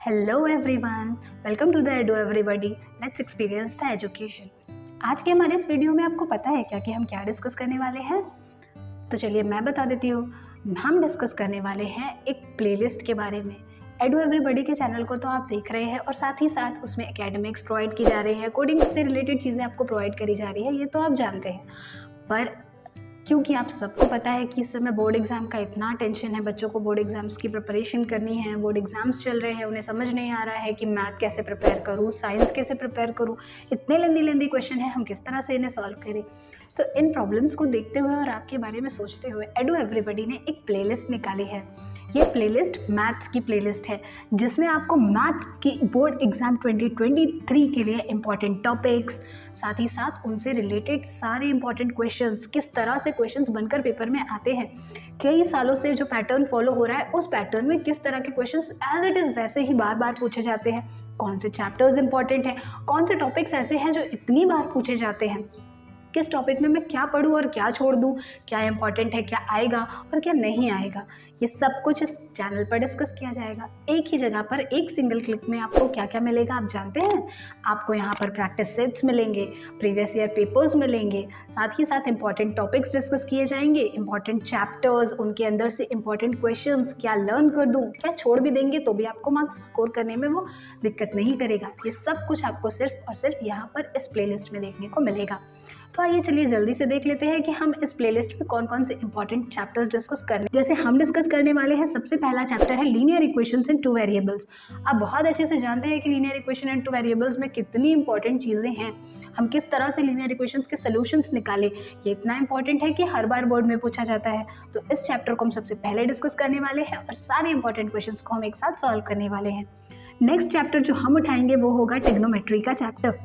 Hello everyone, welcome to the Edu Everybody, let's experience the education. आज के हमारे इस वीडियो में आपको पता है क्या कि हम क्या डिस्कस करने वाले हैं? तो चलिए मैं बता देती हूँ। हम डिस्कस करने वाले हैं एक प्लेलिस्ट के बारे में। एडू एवरीबॉडी के चैनल को तो आप देख रहे हैं और साथ ही साथ उसमें एकेडमिक्स प्रोवाइड की जा रही है, कोडिंग से रिलेटेड चीज़ें आपको प्रोवाइड करी जा रही है, ये तो आप जानते हैं। पर क्योंकि आप सबको पता है कि इस समय बोर्ड एग्ज़ाम का इतना टेंशन है, बच्चों को बोर्ड एग्ज़ाम्स की प्रिपरेशन करनी है, बोर्ड एग्ज़ाम्स चल रहे हैं, उन्हें समझ नहीं आ रहा है कि मैथ कैसे प्रिपेयर करूँ, साइंस कैसे प्रिपेयर करूँ, इतने लेंदी क्वेश्चन है, हम किस तरह से इन्हें सॉल्व करें। तो इन प्रॉब्लम्स को देखते हुए और आपके बारे में सोचते हुए एडू एवरीबॉडी ने एक प्लेलिस्ट निकाली है। ये प्लेलिस्ट मैथ्स की प्लेलिस्ट है, जिसमें आपको मैथ की बोर्ड एग्ज़ाम 2023 के लिए इम्पॉर्टेंट टॉपिक्स, साथ ही साथ उनसे रिलेटेड सारे इम्पॉर्टेंट क्वेश्चंस, किस तरह से क्वेश्चंस बनकर पेपर में आते हैं, कई सालों से जो पैटर्न फॉलो हो रहा है उस पैटर्न में किस तरह के क्वेश्चंस एज इट इज़ वैसे ही बार बार पूछे जाते हैं, कौन से चैप्टर्स इंपॉर्टेंट हैं, कौन से टॉपिक्स ऐसे हैं जो इतनी बार पूछे जाते हैं, किस टॉपिक में मैं क्या पढूं और क्या छोड़ दूं, क्या इंपॉर्टेंट है, क्या आएगा और क्या नहीं आएगा, ये सब कुछ इस चैनल पर डिस्कस किया जाएगा। एक ही जगह पर एक सिंगल क्लिक में आपको क्या क्या मिलेगा आप जानते हैं? आपको यहाँ पर प्रैक्टिस सेट्स मिलेंगे, प्रीवियस ईयर पेपर्स मिलेंगे, साथ ही साथ इंपॉर्टेंट टॉपिक्स डिस्कस किए जाएंगे, इंपॉर्टेंट चैप्टर्स, उनके अंदर से इंपॉर्टेंट क्वेश्चंस, क्या लर्न कर दूँ, क्या छोड़ भी देंगे तो भी आपको मार्क्स स्कोर करने में वो दिक्कत नहीं करेगा। ये सब कुछ आपको सिर्फ और सिर्फ यहाँ पर इस प्लेलिस्ट में देखने को मिलेगा। तो आइए चलिए जल्दी से देख लेते हैं कि हम इस प्लेलिस्ट में कौन कौन से इंपॉर्टेंट चैप्टर्स डिस्कस करने। जैसे हम डिस्कस करने वाले हैं, सबसे पहला चैप्टर है लीनियर इक्वेशंस इन टू वेरिएबल्स। आप बहुत अच्छे से जानते हैं कि linear equation in two variables में कितनी इंपॉर्टेंट चीज़ें हैं, हम किस तरह से लीनियर इक्वेशंस के सॉल्यूशंस निकालें, ये इतना इंपॉर्टेंट है कि हर बार बोर्ड में पूछा जाता है। तो इस चैप्टर को हम सबसे पहले डिस्कस करने वाले हैं और सारे इंपॉर्टेंट क्वेश्चंस को हम एक साथ सॉल्व करने वाले हैं। नेक्स्ट चैप्टर जो हम उठाएंगे वो होगा ट्रिग्नोमेट्री का चैप्टर।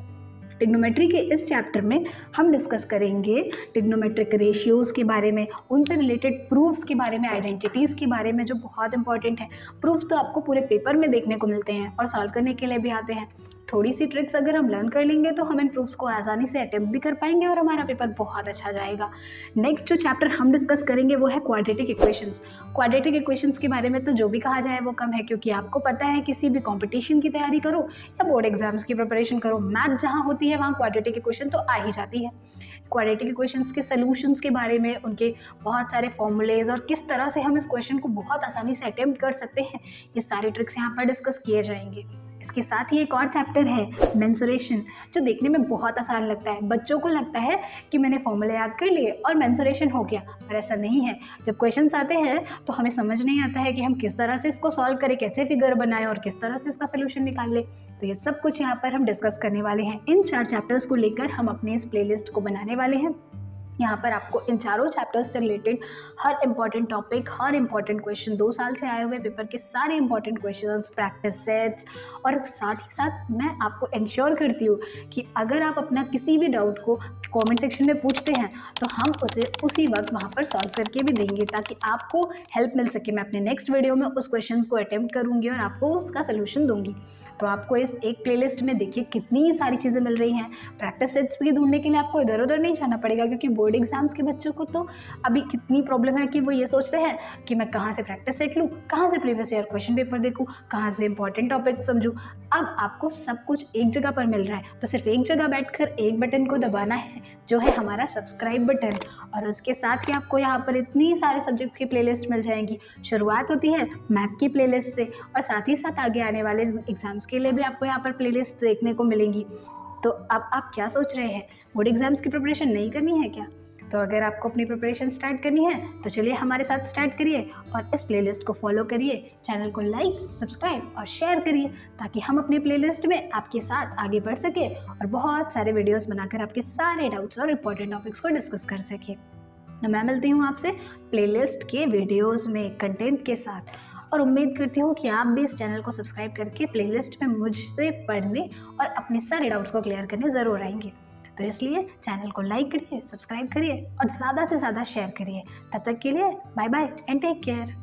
ट्रिग्नोमेट्री के इस चैप्टर में हम डिस्कस करेंगे ट्रिग्नोमेट्रिक रेशियोज़ के बारे में, उनसे रिलेटेड प्रूफ्स के बारे में, आइडेंटिटीज़ के बारे में जो बहुत इंपॉर्टेंट है। प्रूफ्स तो आपको पूरे पेपर में देखने को मिलते हैं और सॉल्व करने के लिए भी आते हैं। थोड़ी सी ट्रिक्स अगर हम लर्न कर लेंगे तो हम इन प्रूफ्स को आसानी से अटेम्प्ट भी कर पाएंगे और हमारा पेपर बहुत अच्छा जाएगा। नेक्स्ट जो चैप्टर हम डिस्कस करेंगे वो है क्वाड्रेटिक इक्वेशंस। क्वाड्रेटिक इक्वेशंस के बारे में तो जो भी कहा जाए वो कम है, क्योंकि आपको पता है किसी भी कॉम्पिटिशन की तैयारी करो या बोर्ड एग्जाम्स की प्रिपरेशन करो, मैथ जहाँ होती है वहाँ क्वाड्रेटिक इक्वेशन तो आ ही जाती है। क्वाड्रेटिक इक्वेशंस के सॉल्यूशंस के बारे में, उनके बहुत सारे फॉर्मूलेज और किस तरह से हम इस क्वेश्चन को बहुत आसानी से अटेम्प्ट कर सकते हैं, ये सारे ट्रिक्स यहाँ पर डिस्कस किए जाएंगे। इसके साथ ही एक और चैप्टर है मेंसुरेशन, जो देखने में बहुत आसान लगता है। बच्चों को लगता है कि मैंने फॉर्मूले याद कर लिए और मेंसुरेशन हो गया, पर ऐसा नहीं है। जब क्वेश्चंस आते हैं तो हमें समझ नहीं आता है कि हम किस तरह से इसको सॉल्व करें, कैसे फिगर बनाएं और किस तरह से इसका सोल्यूशन निकाल लें। तो ये सब कुछ यहाँ पर हम डिस्कस करने वाले हैं। इन 4 चैप्टर्स को लेकर हम अपनी इस प्लेलिस्ट को बनाने वाले हैं। यहाँ पर आपको इन चारों चैप्टर्स से रिलेटेड हर इंपॉर्टेंट टॉपिक, हर इंपॉर्टेंट क्वेश्चन, 2 साल से आए हुए पेपर के सारे इंपॉर्टेंट क्वेश्चंस, प्रैक्टिस सेट्स, और साथ ही साथ मैं आपको इंश्योर करती हूँ कि अगर आप अपना किसी भी डाउट को कमेंट सेक्शन में पूछते हैं तो हम उसे उसी वक्त वहाँ पर सॉल्व करके भी देंगे, ताकि आपको हेल्प मिल सके। मैं अपने नेक्स्ट वीडियो में उस क्वेश्चन को अटेम्प्ट करूँगी और आपको उसका सोल्यूशन दूंगी। तो आपको इस एक प्लेलिस्ट में देखिए कितनी सारी चीज़ें मिल रही हैं। प्रैक्टिस सेट्स भी ढूंढने के लिए आपको इधर उधर नहीं जाना पड़ेगा, क्योंकि बोर्ड एग्जाम्स के बच्चों को तो अभी कितनी प्रॉब्लम है कि वो ये सोचते हैं कि मैं कहाँ से प्रैक्टिस सेट लूँ, कहाँ से प्रीवियस ईयर क्वेश्चन पेपर देखूँ, कहाँ से इंपॉर्टेंट टॉपिक समझूँ। अब आपको सब कुछ एक जगह पर मिल रहा है, तो सिर्फ एक जगह बैठकर एक बटन को दबाना है, जो है हमारा सब्सक्राइब बटन, और उसके साथ ही आपको यहाँ पर इतनी सारे सब्जेक्ट्स की प्लेलिस्ट मिल जाएंगी। शुरुआत होती है मैथ की प्लेलिस्ट से और साथ ही साथ आगे आने वाले एग्जाम्स के लिए भी आपको यहाँ पर प्लेलिस्ट देखने को मिलेंगी। तो अब आप क्या सोच रहे हैं, बोर्ड एग्जाम्स की प्रिपरेशन नहीं करनी है क्या? तो अगर आपको अपनी प्रिपरेशन स्टार्ट करनी है तो चलिए हमारे साथ स्टार्ट करिए और इस प्लेलिस्ट को फॉलो करिए, चैनल को लाइक, सब्सक्राइब और शेयर करिए, ताकि हम अपनी प्लेलिस्ट में आपके साथ आगे बढ़ सके और बहुत सारे वीडियोस बनाकर आपके सारे डाउट्स और इम्पोर्टेंट टॉपिक्स को डिस्कस कर सके। तो मैं मिलती हूँ आपसे प्लेलिस्ट के वीडियोस में कंटेंट के साथ, और उम्मीद करती हूँ कि आप भी इस चैनल को सब्सक्राइब करके प्लेलिस्ट में मुझसे पढ़ने और अपने सारे डाउट्स को क्लियर करने ज़रूर आएंगे। तो इसलिए चैनल को लाइक करिए, सब्सक्राइब करिए और ज़्यादा से ज़्यादा शेयर करिए। तब तक के लिए bye bye and take care.